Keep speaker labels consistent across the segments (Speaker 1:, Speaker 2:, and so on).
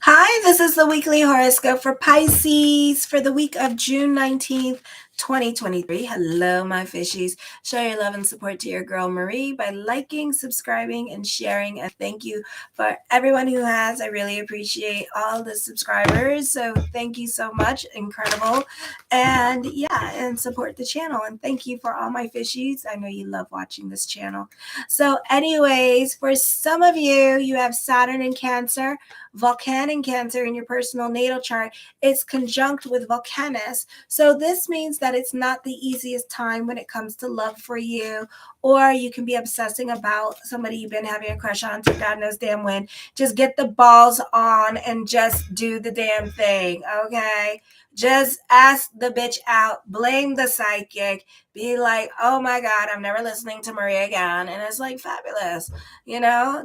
Speaker 1: Hi, this is the weekly horoscope for Pisces for the week of June 19th, 2023. Hello, my fishies. Show your love and support to your girl Marie by liking, subscribing, and sharing. And thank you for everyone who has. I really appreciate all the subscribers. So thank you so much. Incredible. And yeah, and support the channel. And thank you for all my fishies. I know you love watching this channel. So, anyways, for some of you, you have Saturn in Cancer. Vulcan in Cancer in your personal natal chart, it's conjunct with Vulcanus. So this means that it's not the easiest time when it comes to love for you, or you can be obsessing about somebody you've been having a crush on to God knows damn when. Just get the balls on and just do the damn thing, okay? Just ask the bitch out, blame the psychic, be like, oh my God, I'm never listening to Maria again. And it's like fabulous.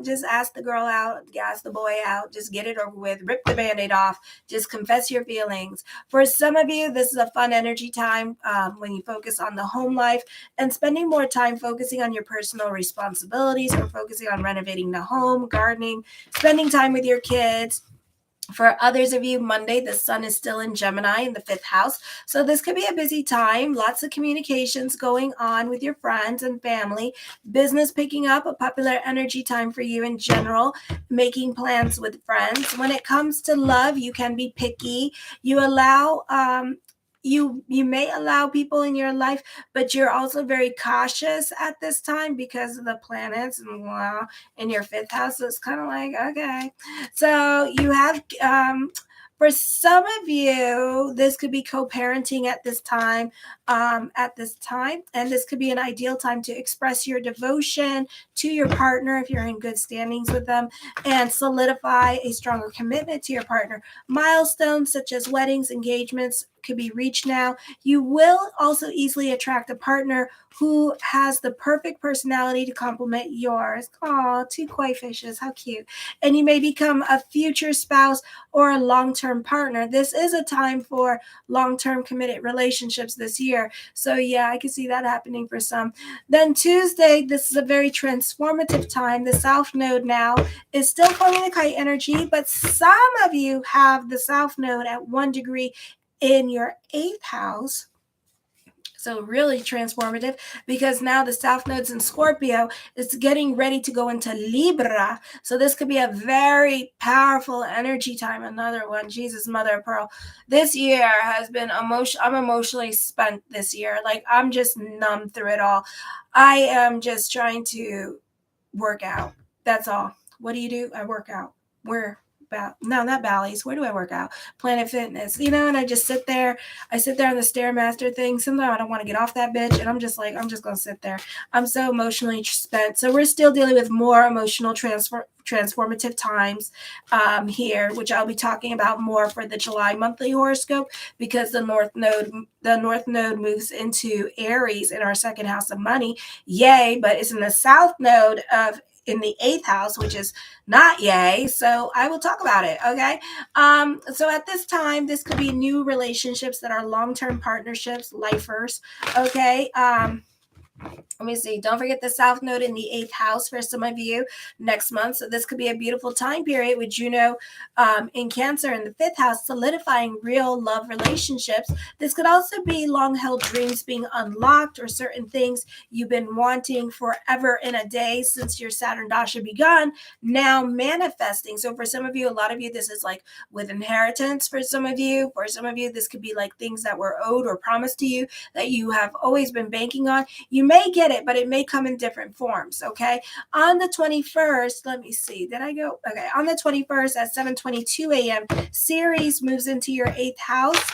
Speaker 1: Just ask the girl out, ask the boy out, just get it over with, rip the band-aid off, just confess your feelings. For some of you, this is a fun energy time when you focus on the home life and spending more time focusing on your personal responsibilities or focusing on renovating the home, gardening, spending time with your kids. For others of you, Monday, the sun is still in Gemini in the 5th house. So this could be a busy time. Lots of communications going on with your friends and family. Business picking up, a popular energy time for you in general. Making plans with friends. When it comes to love, you can be picky. You allow you may allow people in your life, but you're also very cautious at this time because of the planets and in your 5th house. So it's kind of like, okay. So you have for some of you, this could be co-parenting at this time, and this could be an ideal time to express your devotion to your partner if you're in good standings with them, and solidify a stronger commitment to your partner. Milestones such as weddings, engagements could be reached now. You will also easily attract a partner who has the perfect personality to complement yours. Aw, two koi fishes, how cute. And you may become a future spouse or a long-term partner. This is a time for long-term committed relationships this year. So yeah, I can see that happening for some. Then Tuesday, this is a very transformative time. The South Node now is still forming the kite energy, but some of you have the South Node at 1 degree in your 8th house. So really transformative because now the South Node's in Scorpio. It's getting ready to go into Libra. So this could be a very powerful energy time. Another one, Jesus, mother of pearl. This year has been I'm emotionally spent this year. Like I'm just numb through it all. I am just trying to work out. That's all. What do? I work out. Where? No, not Bally's. Where do I work out? Planet Fitness, and I just sit there. I sit there on the Stairmaster thing. Sometimes I don't want to get off that bitch, and I'm just going to sit there. I'm so emotionally spent. So we're still dealing with more emotional transformative times here, which I'll be talking about more for the July monthly horoscope because the North Node moves into Aries in our 2nd house of money. Yay, but it's in the South Node in the 8th house, which is not yay. So I will talk about it. Okay. So at this time, this could be new relationships that are long-term partnerships, lifers. Okay. Let me see. Don't forget the South Node in the 8th house for some of you next month. So this could be a beautiful time period with Juno in Cancer in the 5th house, solidifying real love relationships. This could also be long-held dreams being unlocked or certain things you've been wanting forever in a day since your Saturn Dasha begun, now manifesting. So for some of you, a lot of you, this is like with inheritance for some of you. For some of you, this could be like things that were owed or promised to you that you have always been banking on. You may get it, but it may come in different forms. Okay. On the 21st, let me see. Did I go? Okay. On the 21st at 7:22 a.m., Ceres moves into your 8th house.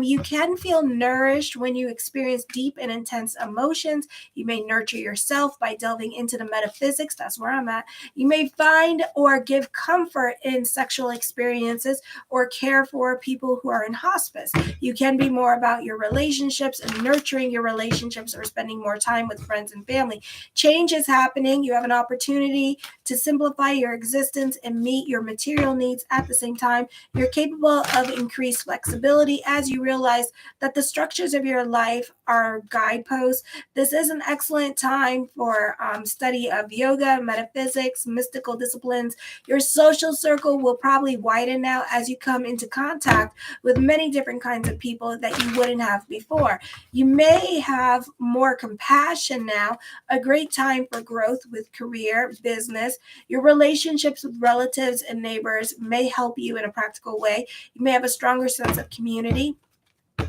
Speaker 1: You can feel nourished when you experience deep and intense emotions. You may nurture yourself by delving into the metaphysics. That's where I'm at. You may find or give comfort in sexual experiences or care for people who are in hospice. You can be more about your relationships and nurturing your relationships or spending more time with friends and family. Change is happening. You have an opportunity to simplify your existence and meet your material needs at the same time. You're capable of increased flexibility as you realize that the structures of your life our guideposts. This is an excellent time for study of yoga, metaphysics, mystical disciplines. Your social circle will probably widen now as you come into contact with many different kinds of people that you wouldn't have before. You may have more compassion now, a great time for growth with career, business. Your relationships with relatives and neighbors may help you in a practical way. You may have a stronger sense of community.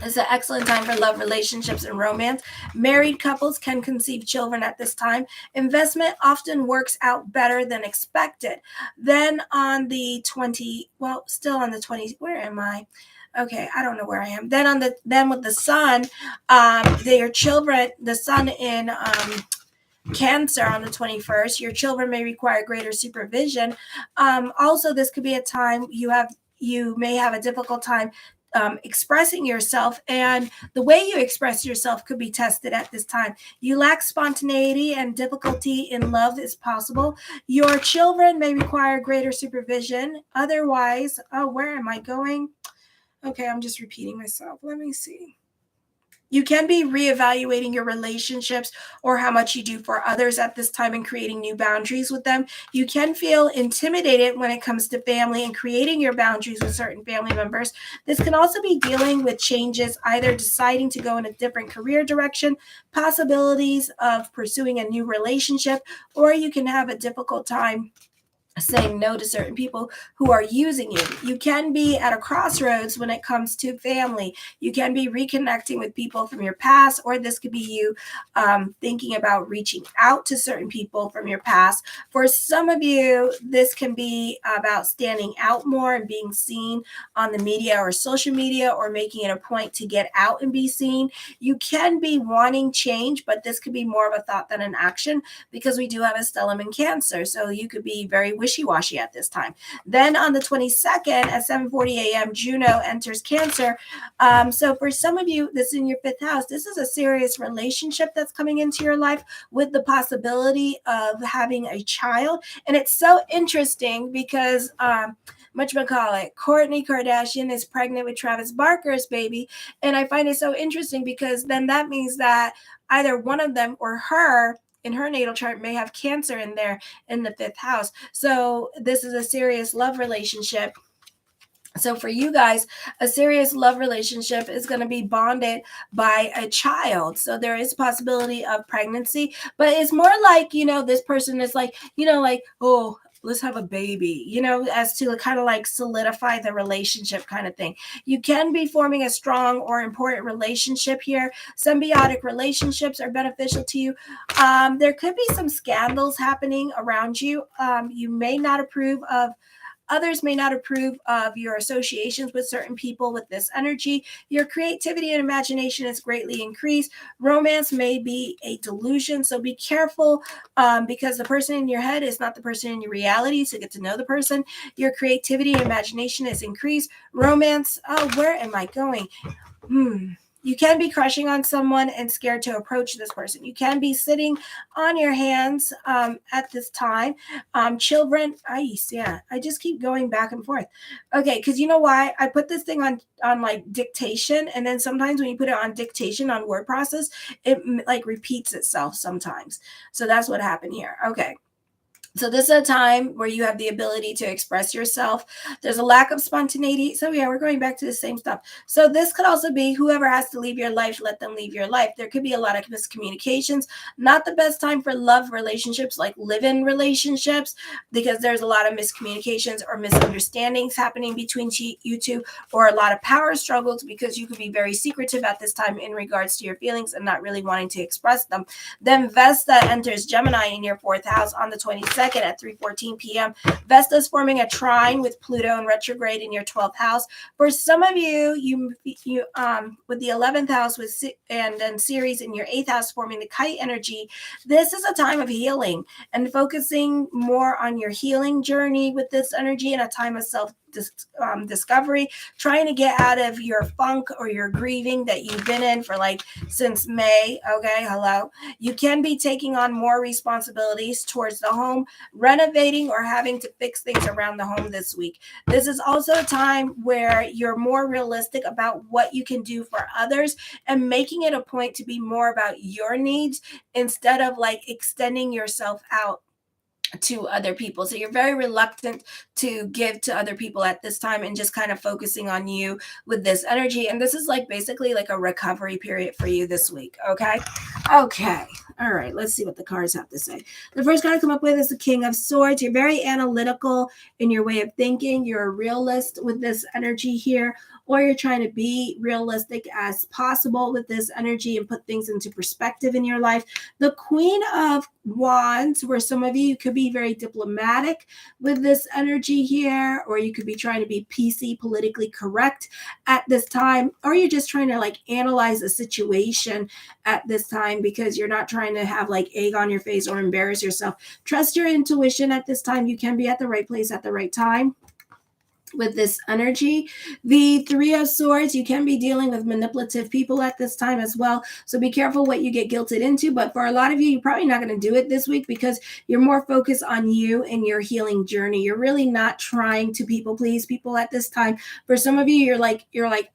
Speaker 1: It's an excellent time for love, relationships, and romance. Married couples can conceive children at this time. Investment often works out better than expected. Then on the 20, well, still on the 20, where am I? Okay, I don't know where I am. Then with the sun, your children, the sun in Cancer on the 21st, your children may require greater supervision. Also, this could be a time you may have a difficult time expressing yourself, and the way you express yourself could be tested at this time. You lack spontaneity, and difficulty in love is possible. Your children may require greater supervision. Otherwise, where am I going? Okay, I'm just repeating myself. Let me see. You can be reevaluating your relationships or how much you do for others at this time and creating new boundaries with them. You can feel intimidated when it comes to family and creating your boundaries with certain family members. This can also be dealing with changes, either deciding to go in a different career direction, possibilities of pursuing a new relationship, or you can have a difficult time saying no to certain people who are using you. You can be at a crossroads when it comes to family. You can be reconnecting with people from your past, or this could be you thinking about reaching out to certain people from your past. For some of you, this can be about standing out more and being seen on the media or social media, or making it a point to get out and be seen. You can be wanting change, but this could be more of a thought than an action, because we do have a stellium in Cancer. So you could be very wishy-washy at this time. Then on the 22nd at 7:40 a.m., Juno enters Cancer. So for some of you, this is in your 5th house. This is a serious relationship that's coming into your life with the possibility of having a child. And it's so interesting because whatchamacallit, Kourtney Kardashian is pregnant with Travis Barker's baby. And I find it so interesting because then that means that either one of them or her in her natal chart may have Cancer in there in the 5th house. So this is a serious love relationship. So for you guys, a serious love relationship is going to be bonded by a child. So there is possibility of pregnancy, but it's more like, this person is like, oh, let's have a baby, as to kind of like solidify the relationship kind of thing. You can be forming a strong or important relationship here. Symbiotic relationships are beneficial to you. There could be some scandals happening around you. Others may not approve of your associations with certain people with this energy. Your creativity and imagination is greatly increased. Romance may be a delusion, so be careful because the person in your head is not the person in your reality, so get to know the person. Your creativity and imagination is increased. Romance, where am I going? You can be crushing on someone and scared to approach this person. You can be sitting on your hands at this time. Children, I just keep going back and forth. Okay, because you know why? I put this thing on like dictation, and then sometimes when you put it on dictation on word process, it like repeats itself sometimes. So that's what happened here. Okay. So this is a time where you have the ability to express yourself. There's a lack of spontaneity. So yeah, we're going back to the same stuff. So this could also be whoever has to leave your life, let them leave your life. There could be a lot of miscommunications. Not the best time for love relationships, like live-in relationships, because there's a lot of miscommunications or misunderstandings happening between you two, or a lot of power struggles because you could be very secretive at this time in regards to your feelings and not really wanting to express them. Then Vesta enters Gemini in your 4th house on the 22nd at 3:14 p.m. Vesta is forming a trine with Pluto in retrograde in your 12th house. For some of you with the 11th house and then Ceres in your 8th house forming the kite energy, this is a time of healing and focusing more on your healing journey with this energy, and a time of self self-discovery, trying to get out of your funk or your grieving that you've been in for like since May. Okay, hello. You can be taking on more responsibilities towards the home, renovating, or having to fix things around the home this week. This is also a time where you're more realistic about what you can do for others and making it a point to be more about your needs instead of like extending yourself out to other people. So you're very reluctant to give to other people at this time and just kind of focusing on you with this energy. And this is like basically like a recovery period for you this week. Okay. Okay. All right. Let's see what the cards have to say. The first card I come up with is the King of Swords. You're very analytical in your way of thinking. You're a realist with this energy here, or you're trying to be realistic as possible with this energy and put things into perspective in your life. The Queen of Wands, where some of you could be very diplomatic with this energy here, or you could be trying to be PC, politically correct at this time, or you're just trying to like analyze a situation at this time because you're not trying to have like egg on your face or embarrass yourself. Trust your intuition at this time. You can be at the right place at the right time with this energy. The Three of Swords, you can be dealing with manipulative people at this time as well. So be careful what you get guilted into. But for a lot of you, you're probably not going to do it this week because you're more focused on you and your healing journey. You're really not trying to people please people at this time. For some of you, you're like,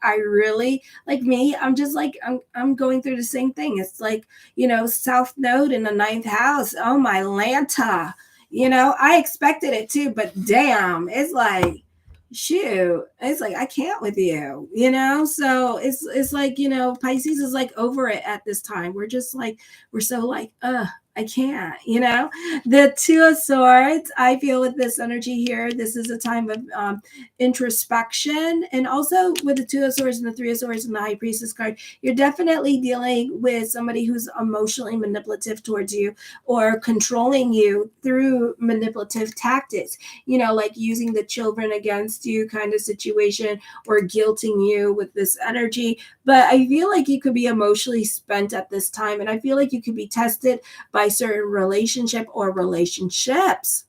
Speaker 1: I really, like me, I'm just like, I'm going through the same thing. It's like, South Node in the 9th house. Oh my Lanta. I expected it too, but damn, it's like, shoot, it's like I can't with you, so it's like, Pisces is like over it at this time. We're just like, we're so like, I can't, the Two of Swords, I feel with this energy here, this is a time of introspection. And also with the Two of Swords and the Three of Swords and the High Priestess card, you're definitely dealing with somebody who's emotionally manipulative towards you or controlling you through manipulative tactics, like using the children against you kind of situation, or guilting you with this energy. But I feel like you could be emotionally spent at this time, and I feel like you could be tested by certain relationship or relationships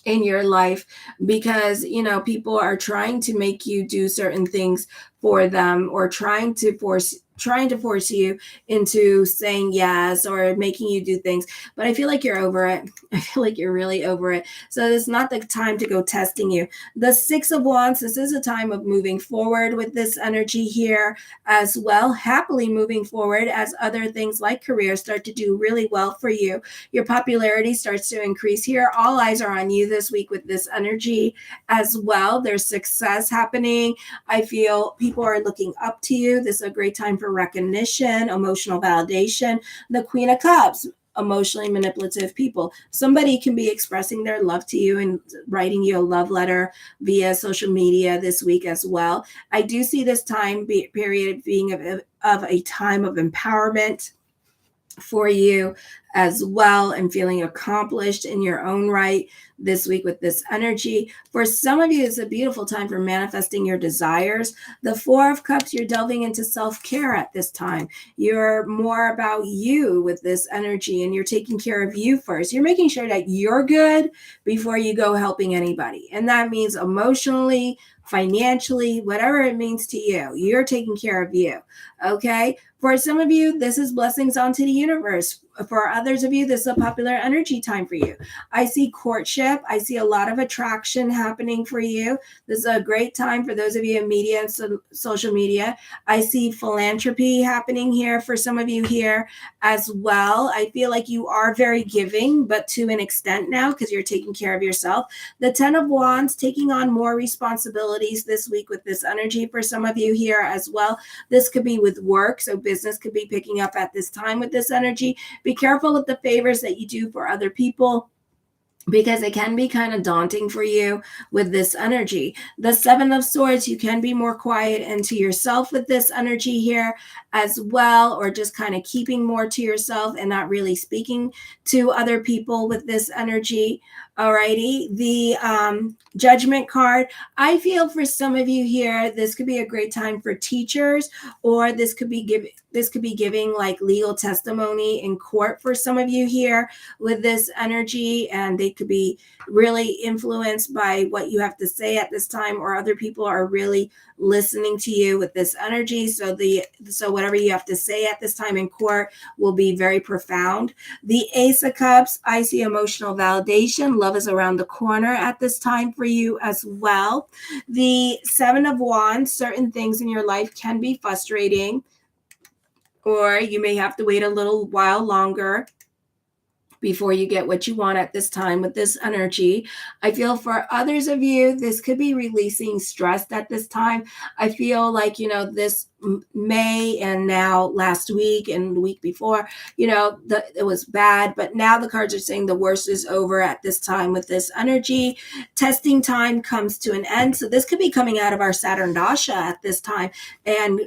Speaker 1: in your life because people are trying to make you do certain things for them, or trying to force you into saying yes or making you do things. But I feel like you're over it. I feel like you're really over it. So it's not the time to go testing you. The Six of Wands, this is a time of moving forward with this energy here as well. Happily moving forward as other things like career start to do really well for you. Your popularity starts to increase here. All eyes are on you this week with this energy as well. There's success happening. I feel people are looking up to you. This is a great time for recognition, emotional validation. The Queen of Cups, emotionally manipulative people. Somebody can be expressing their love to you and writing you a love letter via social media this week as well. I do see this time period being of a time of empowerment for you as well, and feeling accomplished in your own right this week with this energy. For some of you, it's a beautiful time for manifesting your desires. The Four of Cups, you're delving into self-care at this time. You're more about you with this energy, and you're taking care of you first. You're making sure that you're good before you go helping anybody. And that means emotionally, financially, whatever it means to you, you're taking care of you. Okay. For some of you, this is blessings onto the universe. For others of you, this is a popular energy time for you. I see courtship. I see a lot of attraction happening for you. This is a great time for those of you in media and social media. I see philanthropy happening here for some of you here as well. I feel like you are very giving, but to an extent now because you're taking care of yourself. The Ten of Wands, taking on more responsibilities this week with this energy for some of you here as well. This could be with work, so business could be picking up at this time with this energy. Be careful with the favors that you do for other people, because it can be kind of daunting for you with this energy. The Seven of Swords, you can be more quiet and to yourself with this energy here as well, or just kind of keeping more to yourself and not really speaking to other people with this energy. Alrighty, the Judgment card. I feel for some of you here, this could be a great time for teachers, or this could be giving like legal testimony in court for some of you here with this energy, and they could be really influenced by what you have to say at this time, or other people are really listening to you with this energy. So whatever you have to say at this time in court will be very profound. The Ace of Cups, I see emotional validation. Love is around the corner at this time for you as well. The Seven of Wands, certain things in your life can be frustrating, or you may have to wait a little while longer before you get what you want at this time with this energy. I feel for others of you, this could be releasing stress at this time. I feel like, this May and now last week and the week before, it was bad, but now the cards are saying the worst is over at this time with this energy. Testing time comes to an end. So this could be coming out of our Saturn Dasha at this time and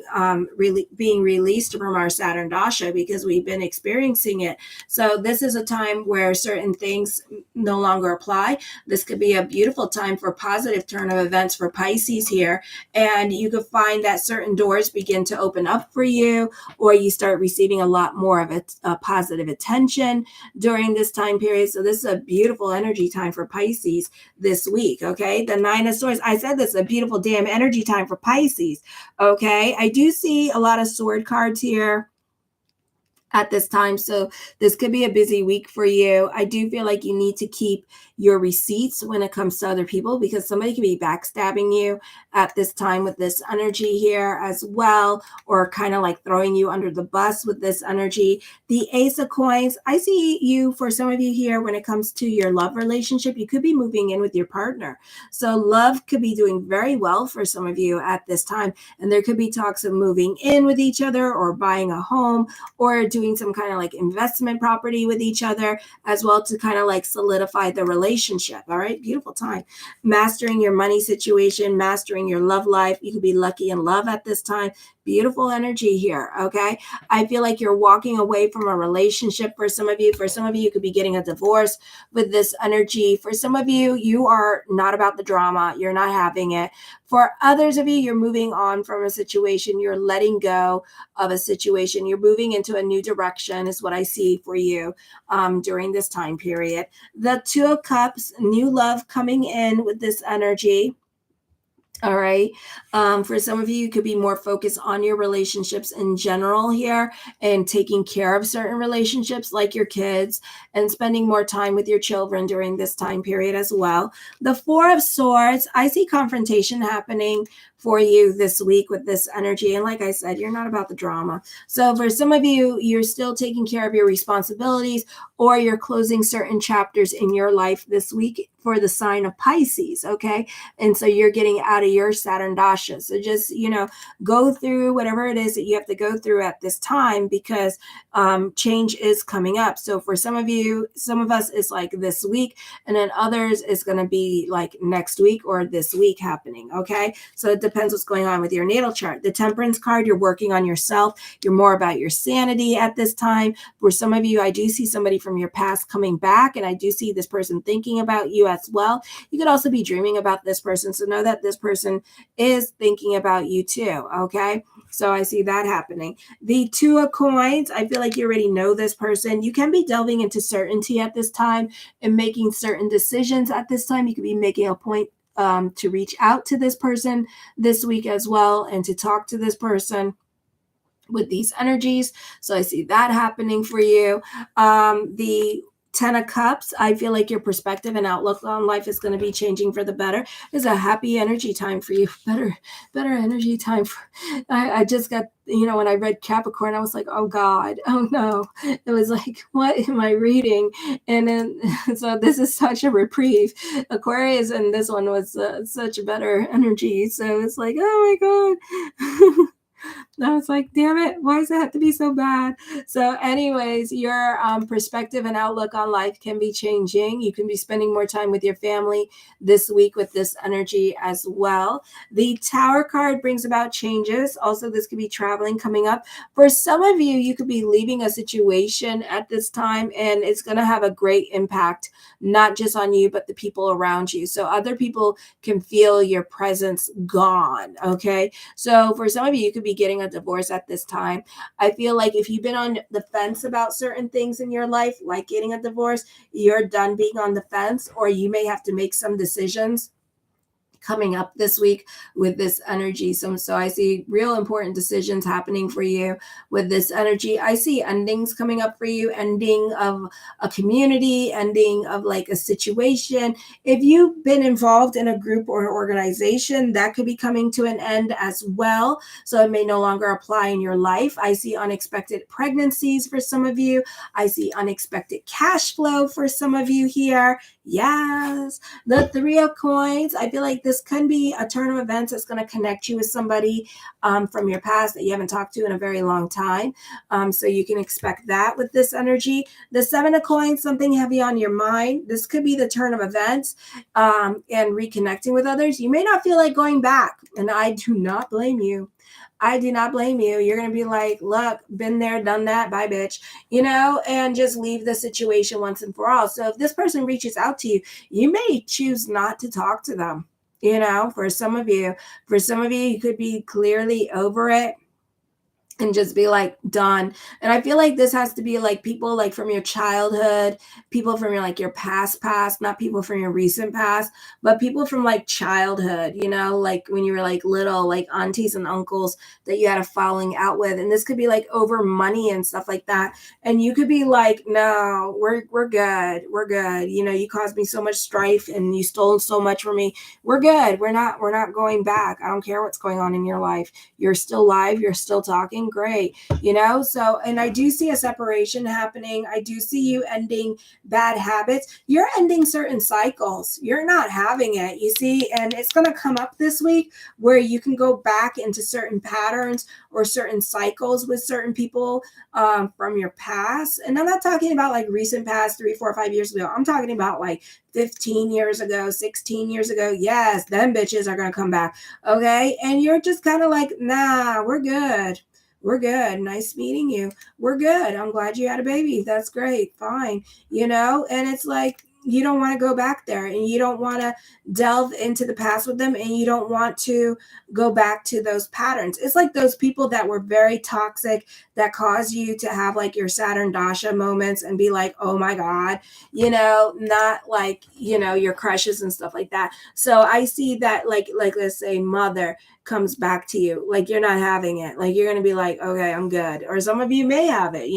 Speaker 1: really being released from our Saturn Dasha because we've been experiencing it. So this is a time where certain things no longer apply. This could be a beautiful time for positive turn of events for Pisces here. And you could find that certain doors begin to open up for you, or you start receiving a lot more of a positive attention during this time period. So this is a beautiful energy time for Pisces this week. Okay. The Nine of Swords. I said this is a beautiful damn energy time for Pisces. Okay. I do see a lot of sword cards here at this time. So this could be a busy week for you. I do feel like you need to keep your receipts when it comes to other people, because somebody could be backstabbing you at this time with this energy here as well, or kind of like throwing you under the bus with this energy. The Ace of Coins, I see you, for some of you here, when it comes to your love relationship, you could be moving in with your partner. So love could be doing very well for some of you at this time. And there could be talks of moving in with each other, or buying a home, or doing some kind of like investment property with each other as well, to kind of like solidify the relationship. All right. Beautiful time. Mastering your money situation, mastering your love life. You could be lucky in love at this time. Beautiful energy here. Okay. I feel like you're walking away from a relationship for some of you. For some of you, you could be getting a divorce with this energy. For some of you, you are not about the drama. You're not having it. For others of you, you're moving on from a situation. You're letting go of a situation. You're moving into a new direction is what I see for you during this time period. The Two of Cups, new love coming in with this energy. All right. For some of you, you could be more focused on your relationships in general here, and taking care of certain relationships like your kids, and spending more time with your children during this time period as well. The Four of Swords, I see confrontation happening for you this week with this energy. And like I said, you're not about the drama. So for some of you, you're still taking care of your responsibilities, or you're closing certain chapters in your life this week for the sign of Pisces. Okay. And so you're getting out of your Saturn Dasha. So just, go through whatever it is that you have to go through at this time, because change is coming up. So for some of you, some of us, is like this week, and then others is going to be like next week or this week happening. Okay. So it depends what's going on with your natal chart. The Temperance card, you're working on yourself. You're more about your sanity at this time. For some of you, I do see somebody from your past coming back, and I do see this person thinking about you as well. You could also be dreaming about this person. So know that this person is thinking about you too. Okay. So I see that happening. The Two of Coins, I feel like you already know this person. You can be delving into certainty at this time and making certain decisions at this time. You could be making a point to reach out to this person this week as well, and to talk to this person with these energies. So I see that happening for you. The Ten of Cups, I feel like your perspective and outlook on life is going to be changing for the better. It's a happy energy time for you. Better energy time. I just got, when I read Capricorn, I was like, oh God, oh no. It was like, what am I reading? And then, so this is such a reprieve. Aquarius, and this one was such a better energy. So it's like, oh my God. I was like, damn it, why does it have to be so bad? So, anyways, your perspective and outlook on life can be changing. You can be spending more time with your family this week with this energy as well. The Tower card brings about changes. Also, this could be traveling coming up. For some of you, you could be leaving a situation at this time, and it's going to have a great impact, not just on you, but the people around you. So, other people can feel your presence gone. Okay. So for some of you, you could be getting a divorce at this time. I feel like if you've been on the fence about certain things in your life, like getting a divorce, you're done being on the fence, or you may have to make some decisions coming up this week with this energy. So I see real important decisions happening for you with this energy. I see endings coming up for you, ending of a community, ending of like a situation. If you've been involved in a group or organization, that could be coming to an end as well. So it may no longer apply in your life. I see unexpected pregnancies for some of you. I see unexpected cash flow for some of you here. Yes. The Three of Coins, I feel like this can be a turn of events that's going to connect you with somebody from your past that you haven't talked to in a very long time. So you can expect that with this energy. The Seven of Coins, something heavy on your mind. This could be the turn of events and reconnecting with others. You may not feel like going back, and I do not blame you. I do not blame you. You're going to be like, look, been there, done that, bye, bitch, and just leave the situation once and for all. So if this person reaches out to you, you may choose not to talk to them. For some of you, you could be clearly over it and just be like done. And I feel like this has to be like people like from your childhood, people from your like your past, not people from your recent past, but people from like childhood, like when you were like little, like aunties and uncles that you had a falling out with. And this could be like over money and stuff like that. And you could be like, no, we're good. We're good. You caused me so much strife and you stole so much from me. We're good. We're not going back. I don't care what's going on in your life. You're still live. You're still talking. Great. So, and I do see a separation happening. I do see you ending bad habits. You're ending certain cycles. You're not having it, you see, and it's going to come up this week where you can go back into certain patterns or certain cycles with certain people from your past. And I'm not talking about like recent past 3, 4, 5 years ago. I'm talking about like 15 years ago, 16 years ago. Yes, them bitches are going to come back. Okay. And you're just kind of like, nah, we're good. We're good. Nice meeting you. We're good. I'm glad you had a baby. That's great. Fine. And it's like, you don't want to go back there and you don't want to delve into the past with them and you don't want to go back to those patterns. It's like those people that were very toxic that cause you to have like your Saturn Dasha moments and be like, oh my God, not like, your crushes and stuff like that. So I see that like let's say mother comes back to you, like you're not having it. Like you're going to be like, okay, I'm good. Or some of you may have it,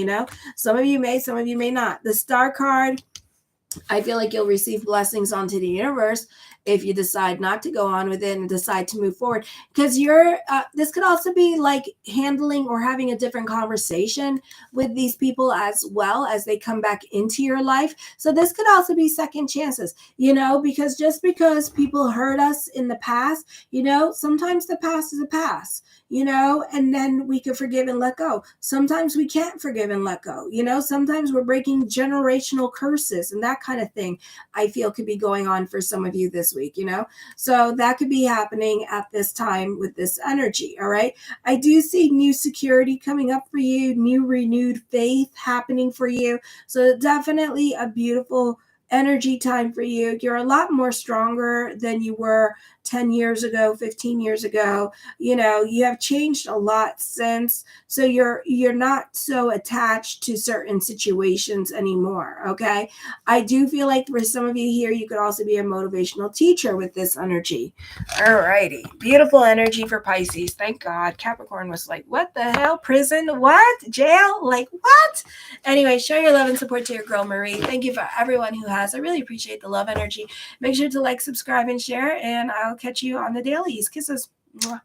Speaker 1: some of you may not. The Star card, I feel like you'll receive blessings onto the universe if you decide not to go on with it and decide to move forward. Because this could also be like handling or having a different conversation with these people as well as they come back into your life. So this could also be second chances, because just because people hurt us in the past, sometimes the past is a past. And then we can forgive and let go. Sometimes we can't forgive and let go. Sometimes we're breaking generational curses and that kind of thing, I feel could be going on for some of you this week, So that could be happening at this time with this energy. All right. I do see new security coming up for you, new renewed faith happening for you. So definitely a beautiful energy time for you. You're a lot more stronger than you were 10 years ago, 15 years ago. You have changed a lot since, so you're not so attached to certain situations anymore. Okay. I do feel like for some of you here, you could also be a motivational teacher with this energy. All righty. Beautiful energy for Pisces. Thank God. Capricorn was like, what the hell? Prison? What? Jail? Like what? Anyway, show your love and support to your girl, Marie. Thank you for everyone who has. I really appreciate the love energy. Make sure to like, subscribe, and share, and I'll catch you on the dailies. Kisses. Mwah.